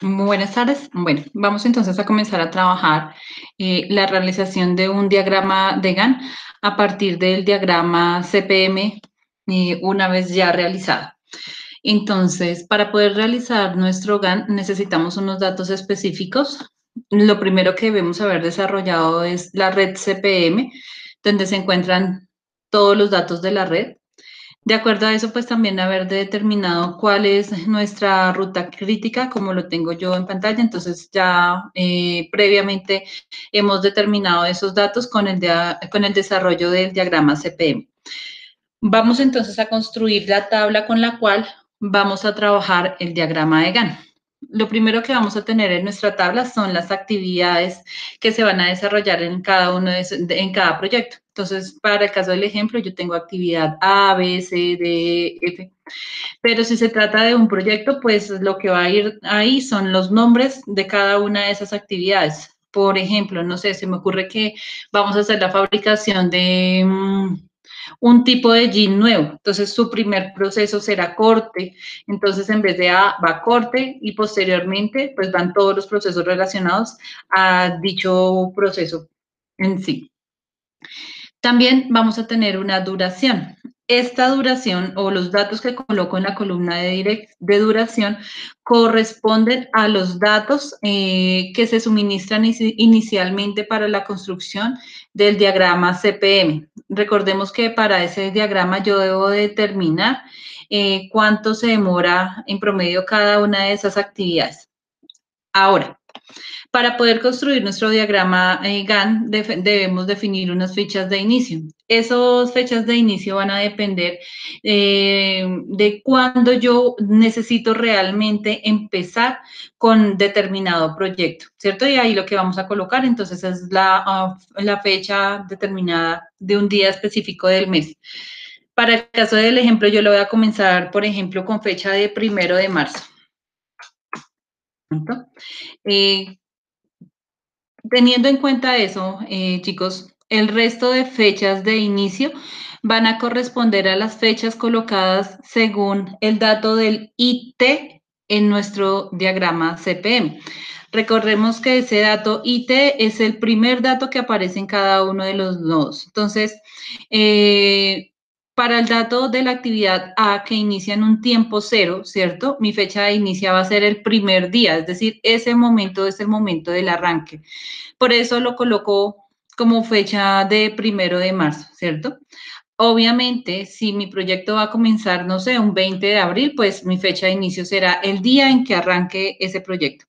Buenas tardes. Bueno, vamos entonces a comenzar a trabajar la realización de un diagrama de Gantt a partir del diagrama CPM una vez ya realizado. Entonces, para poder realizar nuestro Gantt necesitamos unos datos específicos. Lo primero que debemos haber desarrollado es la red CPM, donde se encuentran todos los datos de la red. De acuerdo a eso, pues también haber determinado cuál es nuestra ruta crítica, como lo tengo yo en pantalla. Entonces ya previamente hemos determinado esos datos con con el desarrollo del diagrama CPM. Vamos entonces a construir la tabla con la cual vamos a trabajar el diagrama de Gantt. Lo primero que vamos a tener en nuestra tabla son las actividades que se van a desarrollar en en cada proyecto. Entonces, para el caso del ejemplo, yo tengo actividad A, B, C, D, F. Pero si se trata de un proyecto, pues lo que va a ir ahí son los nombres de cada una de esas actividades. Por ejemplo, no sé, se me ocurre que vamos a hacer la fabricación de un tipo de jean nuevo. Entonces, su primer proceso será corte. Entonces, en vez de A, va corte y posteriormente, pues van todos los procesos relacionados a dicho proceso en sí. También vamos a tener una duración. Esta duración o los datos que coloco en la columna de duración corresponden a los datos que se suministran inicialmente para la construcción del diagrama CPM. Recordemos que para ese diagrama yo debo determinar cuánto se demora en promedio cada una de esas actividades. Ahora, para poder construir nuestro diagrama Gantt debemos definir unas fechas de inicio. Esas fechas de inicio van a depender de cuándo yo necesito realmente empezar con determinado proyecto, ¿cierto? Y ahí lo que vamos a colocar entonces es la fecha determinada de un día específico del mes. Para el caso del ejemplo, yo lo voy a comenzar, por ejemplo, con fecha de 1 de marzo. ¿Cierto? Teniendo en cuenta eso, chicos, el resto de fechas de inicio van a corresponder a las fechas colocadas según el dato del IT en nuestro diagrama CPM. Recordemos que ese dato IT es el primer dato que aparece en cada uno de los nodos. Entonces, para el dato de la actividad A que inicia en un tiempo cero, ¿cierto? Mi fecha de inicio va a ser el primer día, es decir, ese momento es el momento del arranque. Por eso lo coloco como fecha de 1 de marzo, ¿cierto? Obviamente, si mi proyecto va a comenzar, no sé, un 20 de abril, pues mi fecha de inicio será el día en que arranque ese proyecto.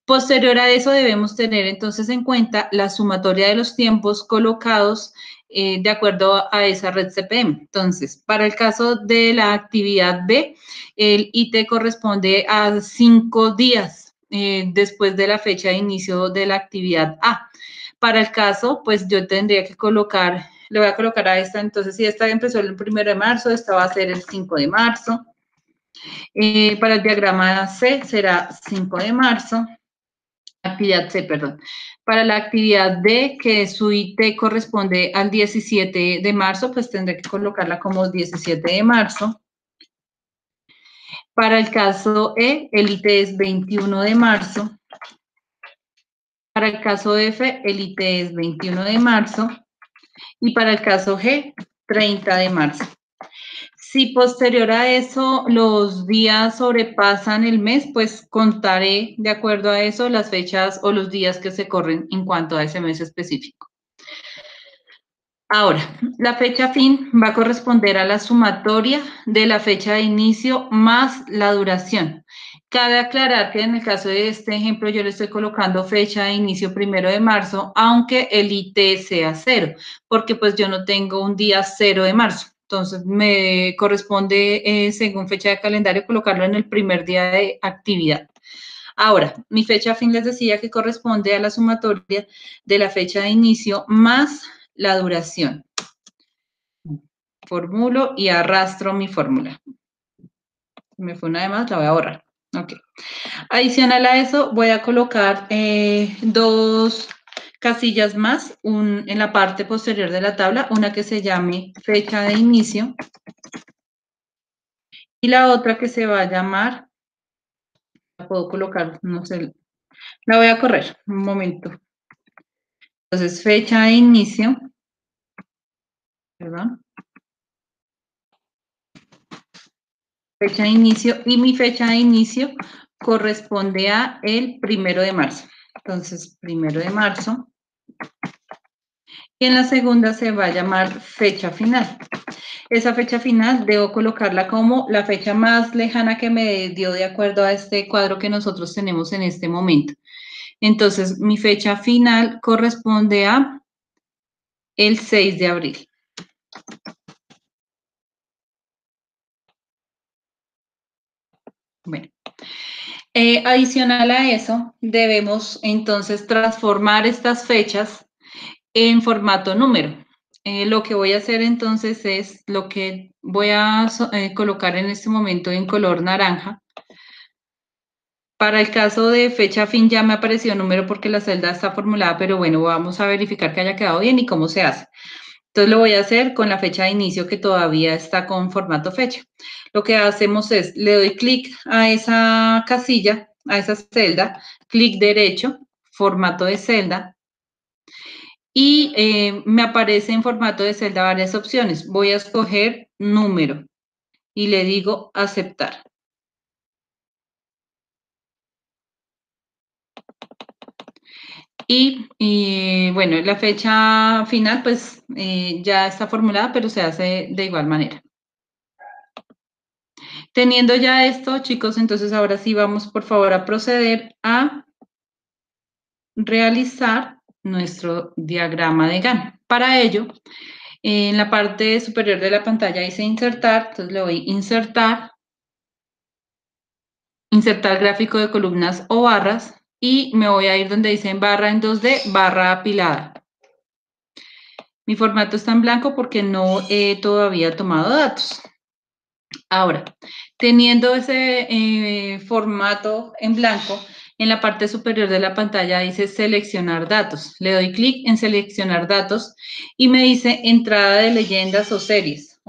Posterior a eso, debemos tener entonces en cuenta la sumatoria de los tiempos colocados de acuerdo a esa red CPM. Entonces, para el caso de la actividad B, el IT corresponde a 5 días después de la fecha de inicio de la actividad A. Para el caso, pues yo tendría que colocar, le voy a colocar a esta, entonces si esta empezó el 1 de marzo, esta va a ser el 5 de marzo. Para el diagrama C será 5 de marzo. Actividad C, perdón. Para la actividad D, que su IT corresponde al 17 de marzo, pues tendré que colocarla como 17 de marzo. Para el caso E, el IT es 21 de marzo. Para el caso F, el IT es 21 de marzo. Y para el caso G, 30 de marzo. Si posterior a eso los días sobrepasan el mes, pues contaré de acuerdo a eso las fechas o los días que se corren en cuanto a ese mes específico. Ahora, la fecha fin va a corresponder a la sumatoria de la fecha de inicio más la duración. Cabe aclarar que en el caso de este ejemplo yo le estoy colocando fecha de inicio 1 de marzo, aunque el IT sea 0, porque pues yo no tengo un día 0 de marzo. Entonces me corresponde, según fecha de calendario, colocarlo en el primer día de actividad. Ahora, mi fecha fin les decía que corresponde a la sumatoria de la fecha de inicio más la duración. Formulo y arrastro mi fórmula. Me fue una de más, la voy a borrar. Ok. Adicional a eso, voy a colocar dos casillas más en la parte posterior de la tabla, una que se llame fecha de inicio y la otra que se va a llamar puedo colocar, no sé, la voy a correr, un momento. Entonces, fecha de inicio, perdón, fecha de inicio, y mi fecha de inicio corresponde a el 1 de marzo. Entonces, 1 de marzo. Y en la segunda se va a llamar fecha final. Esa fecha final debo colocarla como la fecha más lejana que me dio de acuerdo a este cuadro que nosotros tenemos en este momento. Entonces, mi fecha final corresponde a el 6 de abril. Bueno, adicional a eso, debemos entonces transformar estas fechas en formato número. Lo que voy a hacer entonces es lo que voy a colocar en este momento en color naranja. Para el caso de fecha fin ya me apareció número porque la celda está formulada, pero bueno, vamos a verificar que haya quedado bien y cómo se hace. Entonces lo voy a hacer con la fecha de inicio que todavía está con formato fecha. Lo que hacemos es, le doy clic a esa casilla, a esa celda, clic derecho, formato de celda, y me aparece en formato de celda varias opciones. Voy a escoger número y le digo aceptar. Y bueno, la fecha final pues ya está formulada, pero se hace de igual manera. Teniendo ya esto, chicos, entonces ahora sí vamos por favor a proceder a realizar nuestro diagrama de Gantt. Para ello, en la parte superior de la pantalla dice insertar, entonces le doy insertar gráfico de columnas o barras y me voy a ir donde dice barra en 2D, barra apilada. Mi formato está en blanco porque no he todavía tomado datos. Ahora, teniendo ese formato en blanco, en la parte superior de la pantalla dice seleccionar datos. Le doy clic en seleccionar datos y me dice entrada de leyendas o series.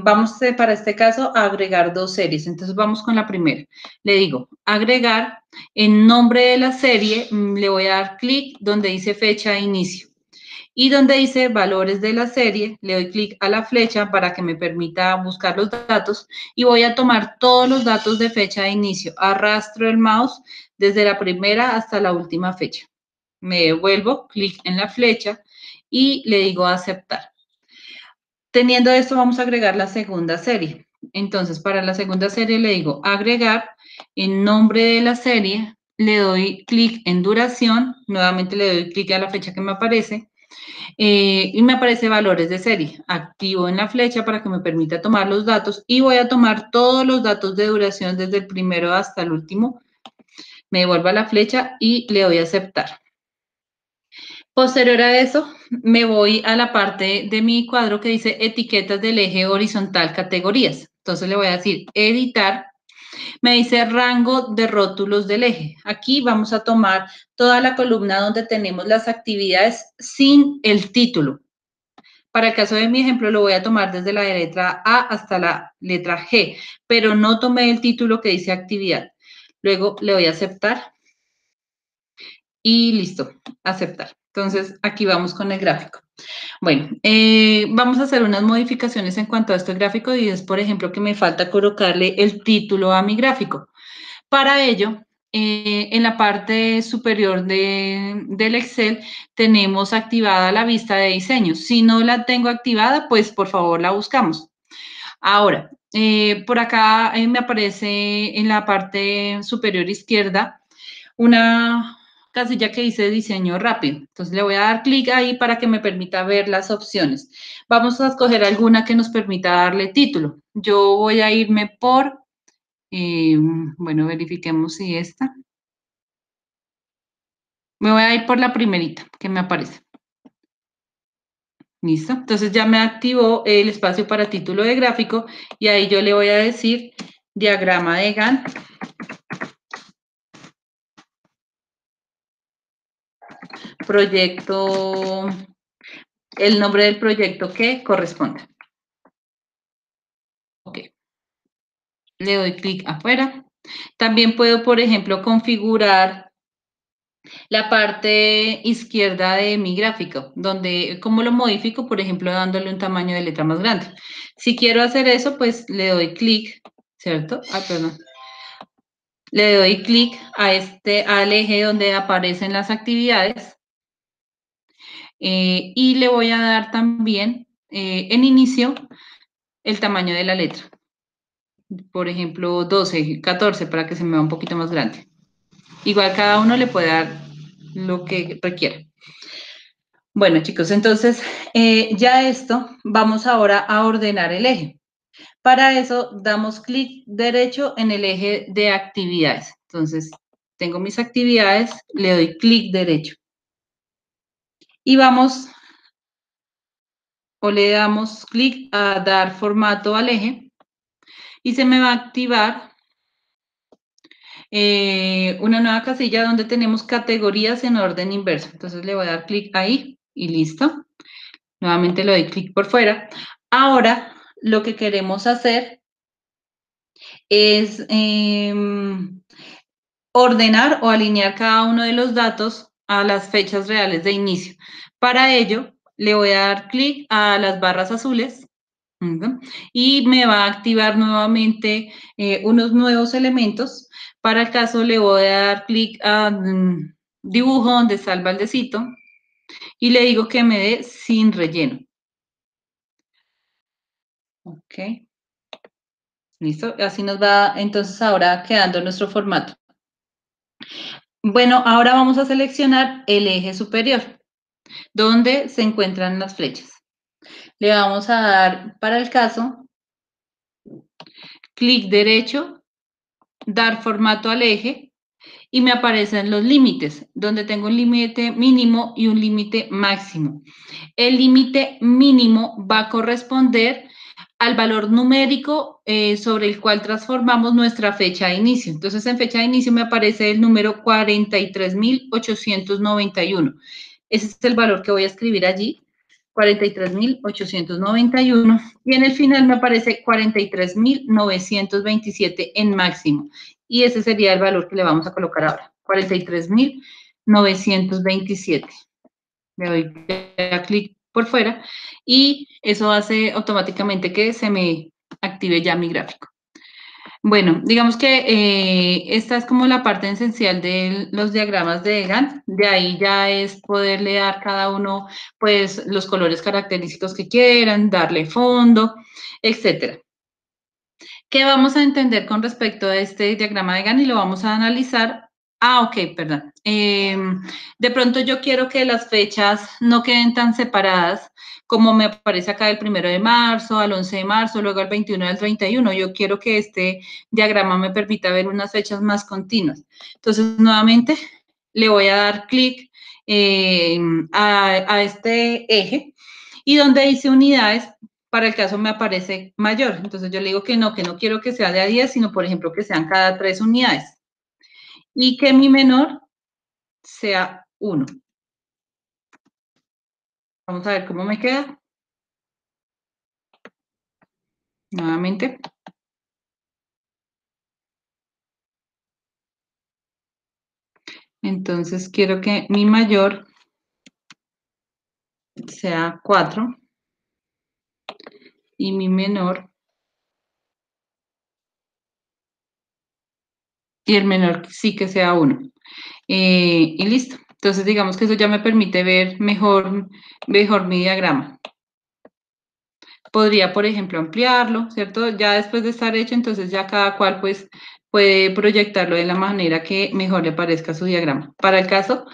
Vamos para este caso a agregar 2 series. Entonces vamos con la primera. Le digo agregar, en nombre de la serie le voy a dar clic donde dice fecha de inicio. Y donde dice valores de la serie, le doy clic a la flecha para que me permita buscar los datos y voy a tomar todos los datos de fecha de inicio. Arrastro el mouse desde la primera hasta la última fecha. Me devuelvo, clic en la flecha y le digo aceptar. Teniendo esto, vamos a agregar la segunda serie. Entonces, para la segunda serie le digo agregar, en nombre de la serie, le doy clic en duración, nuevamente le doy clic a la fecha que me aparece, y me aparece valores de serie. Activo en la flecha para que me permita tomar los datos y voy a tomar todos los datos de duración desde el primero hasta el último. Me devuelvo a la flecha y le doy a aceptar. Posterior a eso, me voy a la parte de mi cuadro que dice etiquetas del eje horizontal categorías. Entonces le voy a decir editar. Me dice rango de rótulos del eje. Aquí vamos a tomar toda la columna donde tenemos las actividades sin el título. Para el caso de mi ejemplo, lo voy a tomar desde la letra A hasta la letra G, pero no tomé el título que dice actividad. Luego le doy a aceptar y listo, aceptar. Entonces, aquí vamos con el gráfico. Bueno, vamos a hacer unas modificaciones en cuanto a este gráfico y es, por ejemplo, que me falta colocarle el título a mi gráfico. Para ello, en la parte superior del Excel tenemos activada la vista de diseño. Si no la tengo activada, pues por favor la buscamos. Ahora, por acá me aparece en la parte superior izquierda una casilla que dice diseño rápido. Entonces le voy a dar clic ahí para que me permita ver las opciones. Vamos a escoger alguna que nos permita darle título. Yo voy a irme por bueno, verifiquemos si esta. Me voy a ir por la primerita que me aparece. ¿Listo? Entonces ya me activó el espacio para título de gráfico y ahí yo le voy a decir diagrama de Gantt. Proyecto, el nombre del proyecto que corresponda. Ok. Le doy clic afuera. También puedo, por ejemplo, configurar la parte izquierda de mi gráfico, donde, ¿cómo lo modifico? Por ejemplo, dándole un tamaño de letra más grande. Si quiero hacer eso, pues le doy clic, ¿cierto? Ay, perdón. Le doy clic al eje donde aparecen las actividades y le voy a dar también en inicio el tamaño de la letra. Por ejemplo, 12, 14 para que se me vea un poquito más grande. Igual cada uno le puede dar lo que requiera. Bueno, chicos, entonces ya esto, vamos ahora a ordenar el eje. Para eso damos clic derecho en el eje de actividades. Entonces, tengo mis actividades, le doy clic derecho. Y vamos, o le damos clic a dar formato al eje y se me va a activar una nueva casilla donde tenemos categorías en orden inverso. Entonces le voy a dar clic ahí y listo. Nuevamente le doy clic por fuera. Ahora lo que queremos hacer es ordenar o alinear cada uno de los datos a las fechas reales de inicio. Para ello, le voy a dar clic a las barras azules y me va a activar nuevamente unos nuevos elementos. Para el caso, le voy a dar clic a dibujo donde está el baldecito y le digo que me dé sin relleno. Ok. Listo. Así nos va entonces ahora quedando nuestro formato. Bueno, ahora vamos a seleccionar el eje superior, donde se encuentran las flechas. Le vamos a dar, para el caso, clic derecho, dar formato al eje y me aparecen los límites, donde tengo un límite mínimo y un límite máximo. El límite mínimo va a corresponder al valor numérico sobre el cual transformamos nuestra fecha de inicio. Entonces, en fecha de inicio me aparece el número 43.891. Ese es el valor que voy a escribir allí, 43.891. Y en el final me aparece 43.927 en máximo. Y ese sería el valor que le vamos a colocar ahora, 43.927. Le doy clic por fuera y eso hace automáticamente que se me active ya mi gráfico. Bueno, digamos que esta es como la parte esencial de los diagramas de Gantt. De ahí ya es poderle dar cada uno, pues, los colores característicos que quieran, darle fondo, etcétera. ¿Qué vamos a entender con respecto a este diagrama de Gantt y lo vamos a analizar? Ah, ok, perdón. De pronto yo quiero que las fechas no queden tan separadas como me aparece acá del 1 de marzo al 11 de marzo, luego al 21 al 31. Yo quiero que este diagrama me permita ver unas fechas más continuas. Entonces, nuevamente, le voy a dar clic a este eje y donde dice unidades, para el caso me aparece mayor. Entonces yo le digo que no quiero que sea de a 10, sino por ejemplo que sean cada 3 unidades. Y que mi menor sea 1. Vamos a ver cómo me queda. Nuevamente. Entonces quiero que mi mayor sea 4 y mi menor, y el menor sí que sea 1. Y listo. Entonces digamos que eso ya me permite ver mejor mi diagrama. Podría, por ejemplo, ampliarlo, ¿cierto? Ya después de estar hecho, entonces ya cada cual pues puede proyectarlo de la manera que mejor le parezca a su diagrama. Para el caso,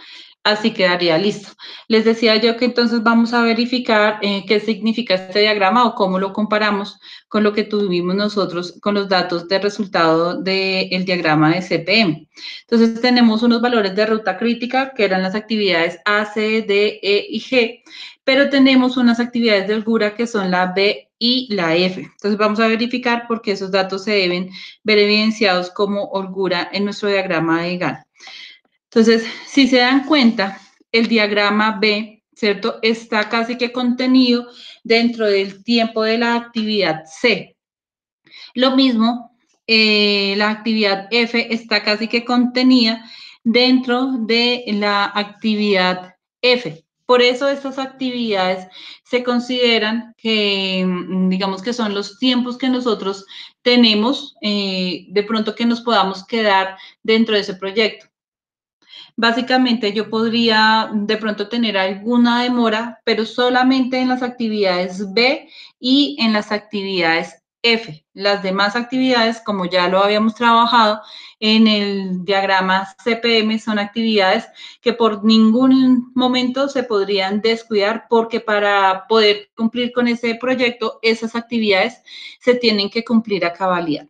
así quedaría listo. Les decía yo que entonces vamos a verificar qué significa este diagrama o cómo lo comparamos con lo que tuvimos nosotros con los datos de resultado del diagrama de CPM. Entonces tenemos unos valores de ruta crítica que eran las actividades A, C, D, E y G, pero tenemos unas actividades de holgura que son la B y la F. Entonces vamos a verificar por qué esos datos se deben ver evidenciados como holgura en nuestro diagrama de Gantt. Entonces, si se dan cuenta, el diagrama B, ¿cierto? Está casi que contenido dentro del tiempo de la actividad C. Lo mismo la actividad F está casi que contenida dentro de la actividad F. Por eso estas actividades se consideran que, digamos que son los tiempos que nosotros tenemos de pronto que nos podamos quedar dentro de ese proyecto. Básicamente yo podría de pronto tener alguna demora, pero solamente en las actividades B y en las actividades F. Las demás actividades, como ya lo habíamos trabajado en el diagrama CPM, son actividades que por ningún momento se podrían descuidar porque para poder cumplir con ese proyecto, esas actividades se tienen que cumplir a cabalidad.